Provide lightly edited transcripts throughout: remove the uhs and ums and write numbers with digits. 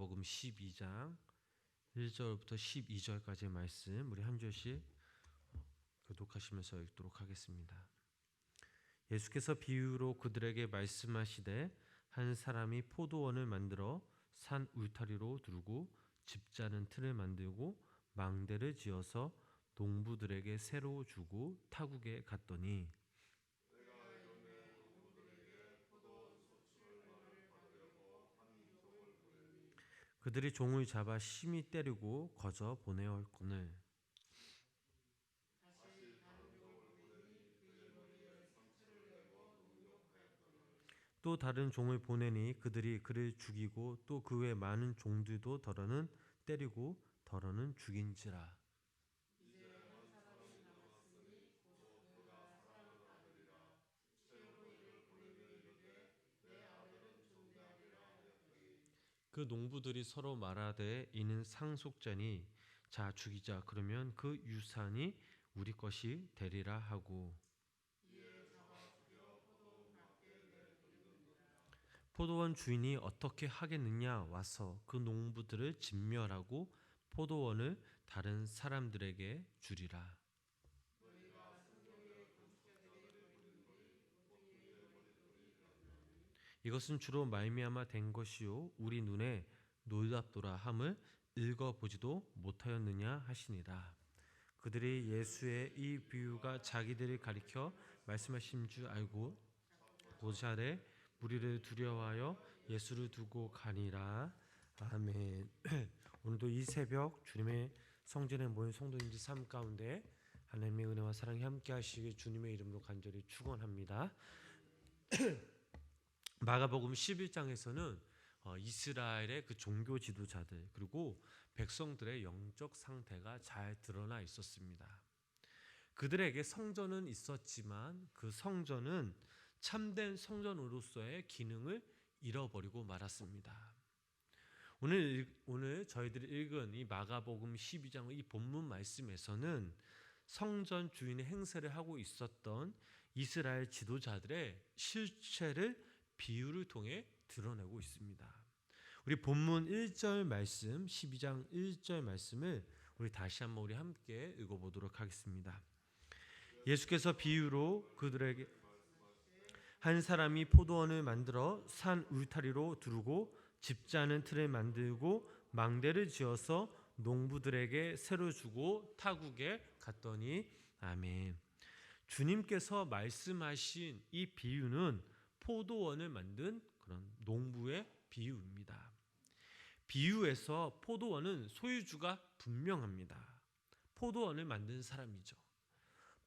마가복음 12장 1절부터 12절까지의 말씀 우리 한 절씩 교독하시면서 읽도록 하겠습니다. 예수께서 비유로 그들에게 말씀하시되 한 사람이 포도원을 만들어 산 울타리로 두르고 집 짜는 틀을 만들고 망대를 지어서 농부들에게 새로 주고 타국에 갔더니 그들이 종을 잡아 심히 때리고 거저 보내었거늘 또 다른 종을 보내니 그들이 그를 죽이고 또 그 외 많은 종들도 더러는 때리고 더러는 죽인지라. 그 농부들이 서로 말하되 이는 상속자니 자 죽이자 그러면 그 유산이 우리 것이 되리라 하고 포도원 주인이 어떻게 하겠느냐 와서 그 농부들을 진멸하고 포도원을 다른 사람들에게 주리라. 이것은 주로 말미암아 된 것이요 우리 눈에 놀랍도라 함을 읽어보지도 못하였느냐 하시니라. 그들이 예수의 이 비유가 자기들을 가리켜 말씀하신 줄 알고 고사래 무리를 두려워하여 예수를 두고 가니라. 아멘. 오늘도 이 새벽 주님의 성전에 모인 성도님들 삶 가운데 하나님의 은혜와 사랑이 함께 하시길 주님의 이름으로 간절히 축원합니다. 마가복음 11장에서는 이스라엘의 그 종교 지도자들 그리고 백성들의 영적 상태가 잘 드러나 있었습니다. 그들에게 성전은 있었지만 그 성전은 참된 성전으로서의 기능을 잃어버리고 말았습니다. 오늘 저희들이 읽은 이 마가복음 12장의 이 본문 말씀에서는 성전 주인의 행세를 하고 있었던 이스라엘 지도자들의 실체를 비유를 통해 드러내고 있습니다. 우리 본문 1절 말씀 12장 1절 말씀을 우리 다시 한번 우리 함께 읽어보도록 하겠습니다. 예수께서 비유로 그들에게 한 사람이 포도원을 만들어 산 울타리로 두르고 집 짜는 틀을 만들고 망대를 지어서 농부들에게 새로 주고 타국에 갔더니 아멘. 주님께서 말씀하신 이 비유는 포도원을 만든 그런 농부의 비유입니다. 비유에서 포도원은 소유주가 분명합니다. 포도원을 만든 사람이죠.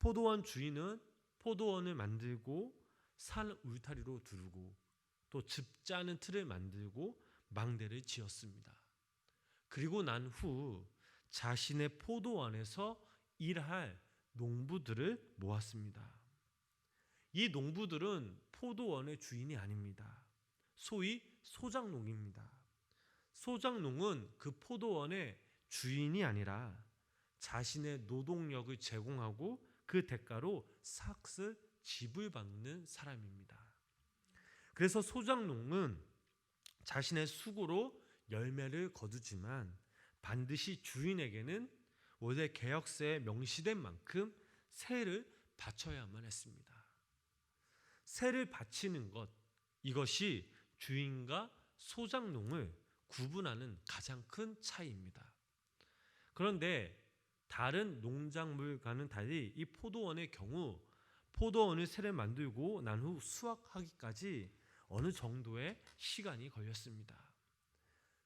포도원 주인은 포도원을 만들고 산 울타리로 두르고 또 집 짜는 틀을 만들고 망대를 지었습니다. 그리고 난 후 자신의 포도원에서 일할 농부들을 모았습니다. 이 농부들은 포도원의 주인이 아닙니다. 소위 소작농입니다. 소작농은 그 포도원의 주인이 아니라 자신의 노동력을 제공하고 그 대가로 삭슬 집을 받는 사람입니다. 그래서 소작농은 자신의 수고로 열매를 거두지만 반드시 주인에게는 원래 계약서에 명시된 만큼 세를 바쳐야만 했습니다. 세를 바치는 것, 이것이 주인과 소작농을 구분하는 가장 큰 차이입니다. 그런데 다른 농작물과는 달리 이 포도원의 경우 포도원을 세를 만들고 난 후 수확하기까지 어느 정도의 시간이 걸렸습니다.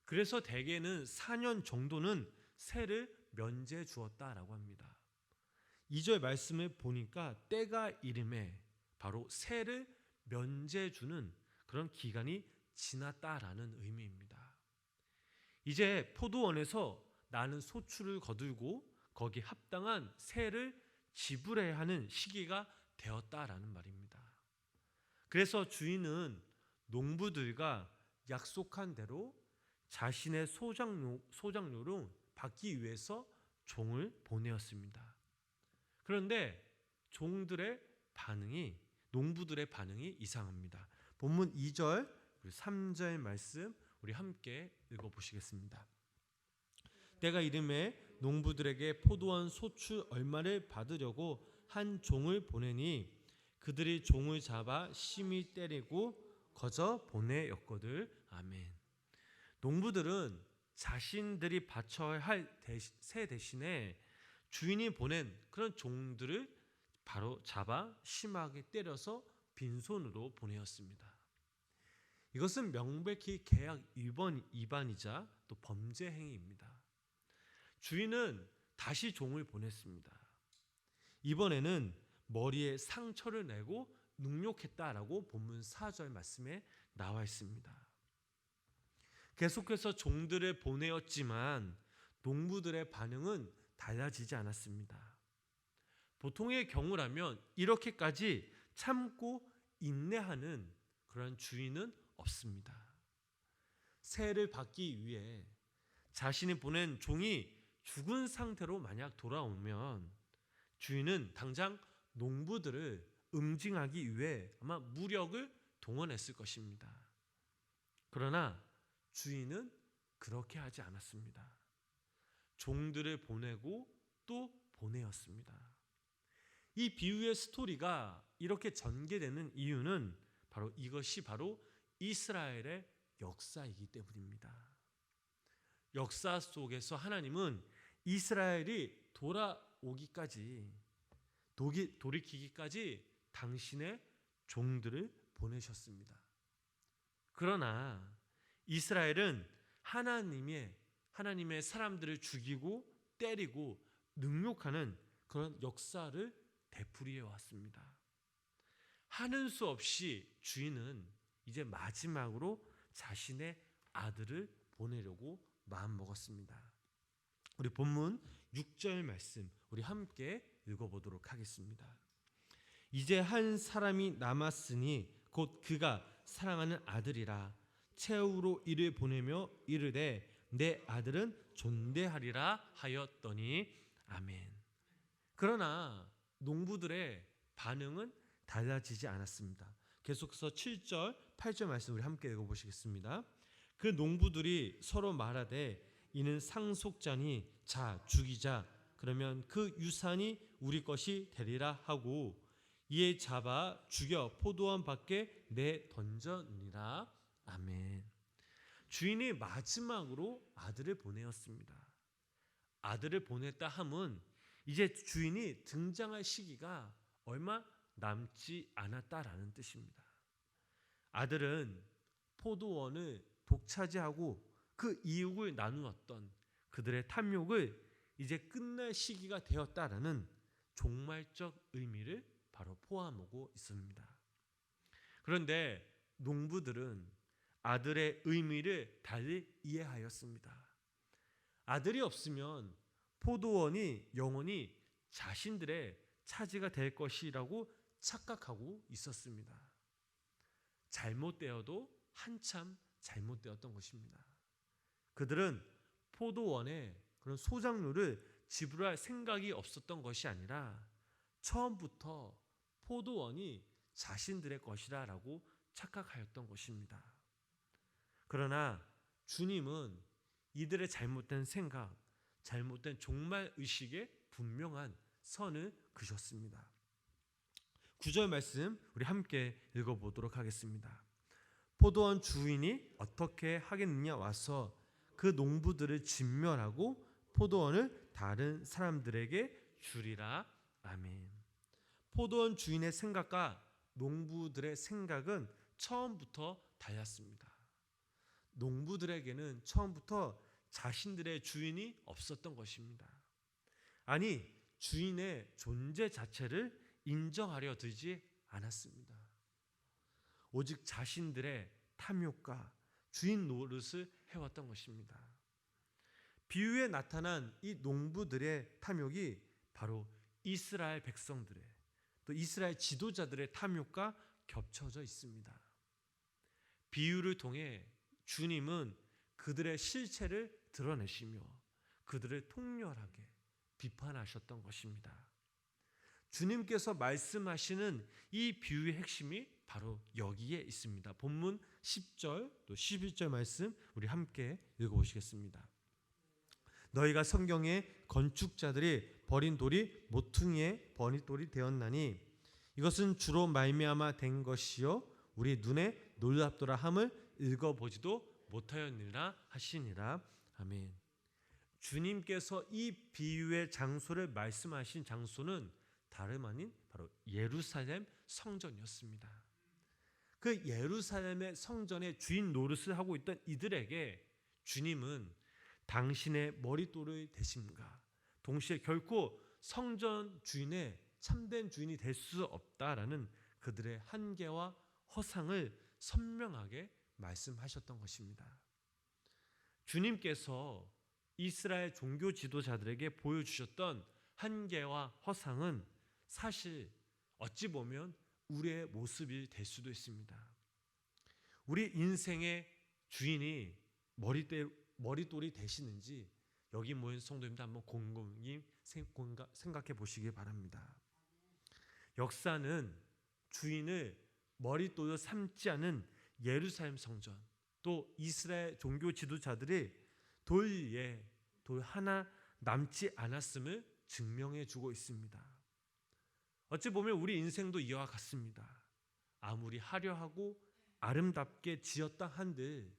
그래서 대개는 4년 정도는 세를 면제 주었다라고 합니다. 2절 말씀을 보니까 때가 이름에 바로 세를 면제 주는 그런 기간이 지났다라는 의미입니다. 이제 포도원에서 나는 소출을 거두고 거기에 합당한 세를 지불해야 하는 시기가 되었다라는 말입니다. 그래서 주인은 농부들과 약속한 대로 자신의 소작료를 받기 위해서 종을 보내었습니다. 그런데 농부들의 반응이 이상합니다. 본문 2절, 3절 말씀 우리 함께 읽어보시겠습니다. 때가 이름에 농부들에게 포도원 소출 얼마를 받으려고 한 종을 보내니 그들이 종을 잡아 심히 때리고 거저 보내었거늘. 아멘. 농부들은 자신들이 바쳐야 할 새 대신에 주인이 보낸 그런 종들을 바로 잡아 심하게 때려서 빈손으로 보내었습니다. 이것은 명백히 계약 위반이자 또 범죄 행위입니다. 주인은 다시 종을 보냈습니다. 이번에는 머리에 상처를 내고 능욕했다라고 본문 4절 말씀에 나와 있습니다. 계속해서 종들을 보내었지만 농부들의 반응은 달라지지 않았습니다. 보통의 경우라면 이렇게까지 참고 인내하는 그런 주인은 없습니다. 세를 받기 위해 자신이 보낸 종이 죽은 상태로 만약 돌아오면 주인은 당장 농부들을 응징하기 위해 아마 무력을 동원했을 것입니다. 그러나 주인은 그렇게 하지 않았습니다. 종들을 보내고 또 보내었습니다. 이 비유의 스토리가 이렇게 전개되는 이유는 이것이 바로 이스라엘의 역사이기 때문입니다. 역사 속에서 하나님은 이스라엘이 돌이키기까지 당신의 종들을 보내셨습니다. 그러나 이스라엘은 하나님의 사람들을 죽이고 때리고 능욕하는 그런 역사를 되풀이해 왔습니다. 하는 수 없이 주인은 이제 마지막으로 자신의 아들을 보내려고 마음먹었습니다. 우리 본문 6절 말씀 우리 함께 읽어보도록 하겠습니다. 이제 한 사람이 남았으니 곧 그가 사랑하는 아들이라. 최후로 이를 보내며 이르되 내 아들은 존대하리라 하였더니. 아멘. 그러나 농부들의 반응은 달라지지 않았습니다. 계속해서 7절, 8절 말씀 우리 함께 읽어보시겠습니다. 그 농부들이 서로 말하되 이는 상속자니 자 죽이자. 그러면 그 유산이 우리 것이 되리라 하고 이에 잡아 죽여 포도원 밖에 내던졌느니라. 아멘. 주인이 마지막으로 아들을 보내었습니다. 아들을 보냈다 함은 이제 주인이 등장할 시기가 얼마 남지 않았다라는 뜻입니다. 아들은 포도원을 독차지하고 그 이육을 나누었던 그들의 탐욕을 이제 끝낼 시기가 되었다라는 종말적 의미를 바로 포함하고 있습니다. 그런데 농부들은 아들의 의미를 달리 이해하였습니다. 아들이 없으면 포도원이 영원히 자신들의 차지가 될 것이라고 착각하고 있었습니다. 잘못되어도 한참 잘못되었던 것입니다. 그들은 포도원의 그런 소작료를 지불할 생각이 없었던 것이 아니라 처음부터 포도원이 자신들의 것이라고 착각하였던 것입니다. 그러나 주님은 이들의 잘못된 생각, 잘못된 종말의식에 분명한 선을 그셨습니다. 9절 말씀 우리 함께 읽어보도록 하겠습니다. 포도원 주인이 어떻게 하겠느냐 와서 그 농부들을 진멸하고 포도원을 다른 사람들에게 주리라. 아멘. 포도원 주인의 생각과 농부들의 생각은 처음부터 달랐습니다. 농부들에게는 처음부터 자신들의 주인이 없었던 것입니다. 아니, 주인의 존재 자체를 인정하려 들지 않았습니다. 오직 자신들의 탐욕과 주인 노릇을 해왔던 것입니다. 비유에 나타난 이 농부들의 탐욕이 바로 이스라엘 백성들의 또 이스라엘 지도자들의 탐욕과 겹쳐져 있습니다. 비유를 통해 주님은 그들의 실체를 드러내시며 그들을 통렬하게 비판하셨던 것입니다. 주님께서 말씀하시는 이 비유의 핵심이 바로 여기에 있습니다. 본문 10절 또 11절 말씀 우리 함께 읽어보시겠습니다. 너희가 성경의 건축자들이 버린 돌이 모퉁이의 버릿돌이 되었나니 이것은 주로 말미암아 된 것이요 우리 눈에 놀랍도다 함을 읽어보지도 못하였느니라 하시니라. 아멘. 주님께서 이 비유의 장소를 말씀하신 장소는 다름 아닌 바로 예루살렘 성전이었습니다. 그 예루살렘의 성전의 주인 노릇을 하고 있던 이들에게 주님은 당신의 머릿돌이 되십니까? 동시에 결코 성전 주인의 참된 주인이 될 수 없다라는 그들의 한계와 허상을 선명하게 말씀하셨던 것입니다. 주님께서 이스라엘 종교 지도자들에게 보여주셨던 한계와 허상은 사실 어찌 보면 우리의 모습이 될 수도 있습니다. 우리 인생의 주인이 머릿돌이 되시는지 여기 모인 성도님들 한번 곰곰이 생각해 보시기 바랍니다. 역사는 주인을 머릿돌로 삼지 않은 예루살렘 성전, 또 이스라엘 종교 지도자들이 돌 위에 돌 하나 남지 않았음을 증명해 주고 있습니다. 어찌 보면 우리 인생도 이와 같습니다. 아무리 화려하고 아름답게 지었다 한들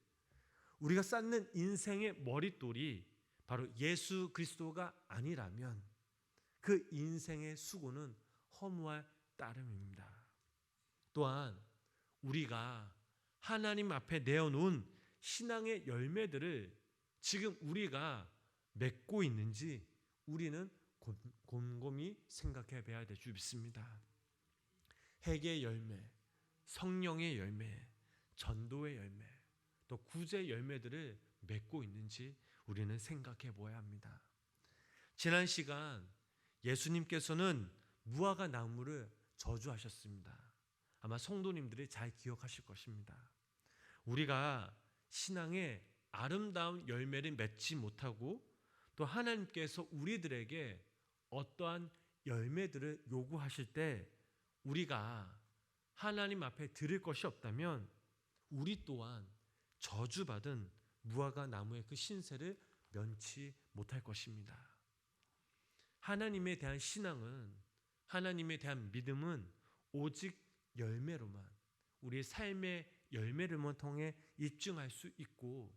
우리가 쌓는 인생의 머릿돌이 바로 예수 그리스도가 아니라면 그 인생의 수고는 허무할 따름입니다. 또한 우리가 하나님 앞에 내어놓은 신앙의 열매들을 지금 우리가 맺고 있는지 우리는 곰곰이 생각해 봐야 될 줄 믿습니다. 회개의 열매, 성령의 열매, 전도의 열매, 또 구제의 열매들을 맺고 있는지 우리는 생각해 보아야 합니다. 지난 시간 예수님께서는 무화과 나무를 저주하셨습니다. 아마 성도님들이 잘 기억하실 것입니다. 우리가 신앙의 아름다운 열매를 맺지 못하고 또 하나님께서 우리들에게 어떠한 열매들을 요구하실 때 우리가 하나님 앞에 드릴 것이 없다면 우리 또한 저주받은 무화과 나무의 그 신세를 면치 못할 것입니다. 하나님에 대한 신앙은, 하나님에 대한 믿음은 오직 열매로만, 우리의 삶의 열매를만 통해 입증할 수 있고,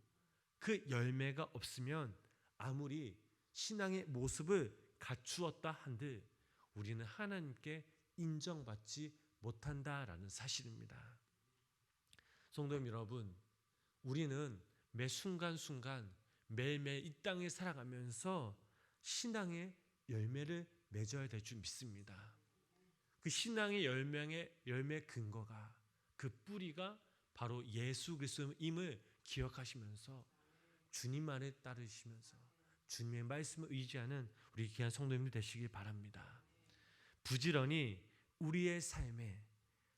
그 열매가 없으면 아무리 신앙의 모습을 갖추었다 한들 우리는 하나님께 인정받지 못한다라는 사실입니다. 성도님 여러분, 우리는 매 순간순간 매일매일 이 땅에 살아가면서 신앙의 열매를 맺어야 될 줄 믿습니다. 그 신앙의 열매 근거가, 그 뿌리가 바로 예수 그리스도임을 기억하시면서 주님만을 따르시면서 주님의 말씀을 의지하는 우리 귀한 성도님들 되시길 바랍니다. 부지런히 우리의 삶에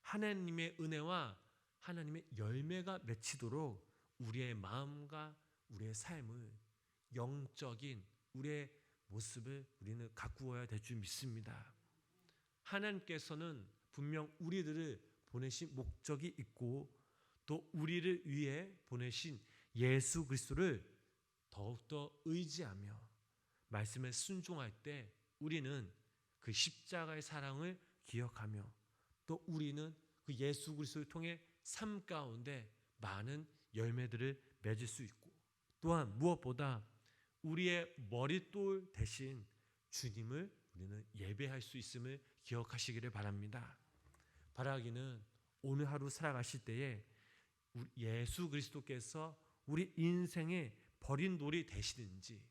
하나님의 은혜와 하나님의 열매가 맺히도록 우리의 마음과 우리의 삶을, 영적인 우리의 모습을 우리는 가꾸어야 될 줄 믿습니다. 하나님께서는 분명 우리들을 보내신 목적이 있고 또 우리를 위해 보내신 예수 그리스도를 더욱더 의지하며 말씀에 순종할 때 우리는 그 십자가의 사랑을 기억하며 또 우리는 그 예수 그리스도를 통해 삶 가운데 많은 열매들을 맺을 수 있고, 또한 무엇보다 우리의 머릿돌 대신 주님을 우리는 예배할 수 있음을 기억하시기를 바랍니다. 바라기는 오늘 하루 살아가실 때에 예수 그리스도께서 우리 인생의 버린 돌이 되시는지,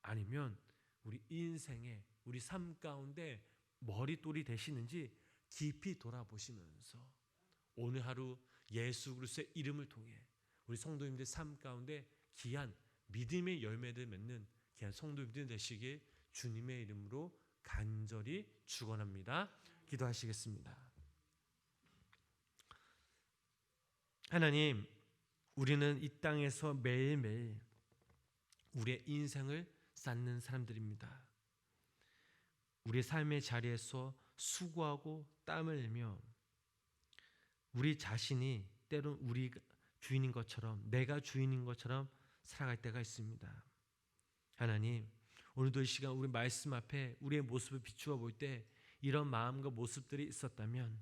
아니면 우리 인생의 우리 삶 가운데 머릿돌이 되시는지 깊이 돌아보시면서 오늘 하루 예수 그리스도의 이름을 통해 우리 성도님들 삶 가운데 귀한 믿음의 열매를 맺는 귀한 성도님들 되시길 주님의 이름으로 간절히 축원합니다. 기도하시겠습니다. 하나님, 우리는 이 땅에서 매일매일 우리의 인생을 쌓는 사람들입니다. 우리의 삶의 자리에서 수고하고 땀을 흘리며 우리 자신이 때론 우리 주인인 것처럼, 내가 주인인 것처럼 살아갈 때가 있습니다. 하나님, 오늘도 이 시간 우리 말씀 앞에 우리의 모습을 비추어 볼 때 이런 마음과 모습들이 있었다면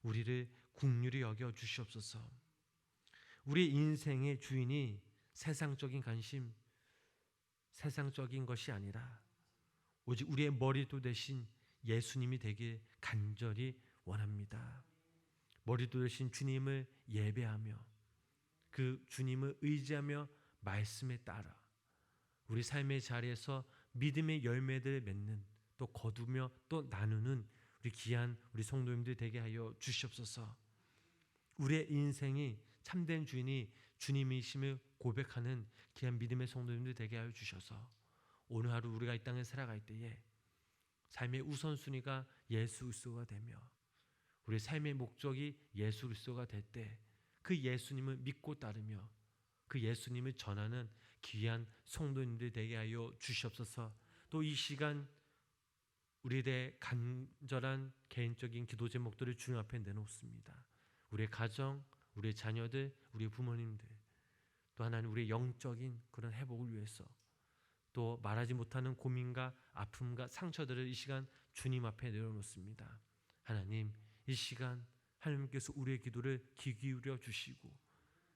우리를 긍휼히 여겨 주시옵소서. 우리 인생의 주인이 세상적인 관심, 세상적인 것이 아니라 오직 우리의 머리도 되신 예수님이 되길 간절히 원합니다. 머리도 되신 주님을 예배하며 그 주님을 의지하며 말씀에 따라 우리 삶의 자리에서 믿음의 열매들을 맺는, 또 거두며 또 나누는 우리 귀한 우리 성도님들 되게 하여 주시옵소서. 우리의 인생이 참된 주인이 주님이심을 고백하는 귀한 믿음의 성도님들 되게 하여 주셔서 오늘 하루 우리가 이 땅에 살아갈 때에 삶의 우선순위가 예수 그리스도가 되며 우리 삶의 목적이 예수 그리스도가 될 때 그 예수님을 믿고 따르며 그 예수님을 전하는 귀한 성도님들 되게 하여 주시옵소서. 또 이 시간 우리에 대해 간절한 개인적인 기도 제목들을 주님 앞에 내놓습니다. 우리의 가정, 우리의 자녀들, 우리 부모님들, 또 하나는 우리의 영적인 그런 회복을 위해서, 또 말하지 못하는 고민과 아픔과 상처들을 이 시간 주님 앞에 내려놓습니다. 하나님, 이 시간 하나님께서 우리의 기도를 귀 기울여 주시고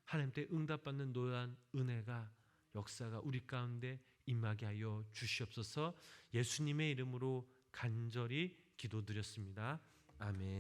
하나님께 응답받는 노란 은혜가 역사가 우리 가운데 임하게 하여 주시옵소서. 예수님의 이름으로 간절히 기도드렸습니다. 아멘.